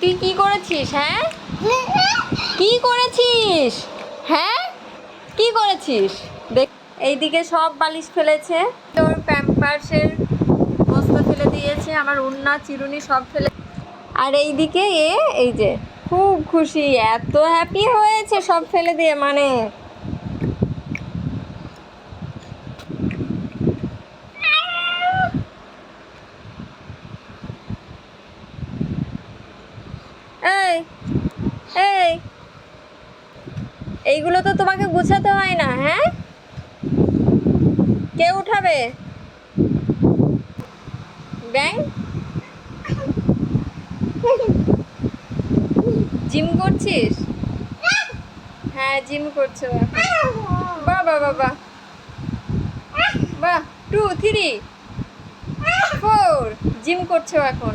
তুই কি করেছিস? হ্যাঁ, কি করেছিস? হ্যাঁ, কি করেছিস? দেখ, এইদিকে সব বালিশ ফেলেছে, তোর প্যাম্পার্সের বস্তা ফেলে দিয়েছে, আমার ওড়না চিরুনি সব ফেলে। আর এইদিকে এই যে খুব খুশি, এত হ্যাপি হয়েছে সব ফেলে দিয়ে, মানে এই এই এইগুলো তো তোমাকে গুছাতে হয় না। হ্যাঁ, কে উঠাবে? ব্যাং, জিম করছিস? হ্যাঁ, জিম করছো এখন। বাবা বাবা, বাহ, 2 3 4 জিম করছো এখন।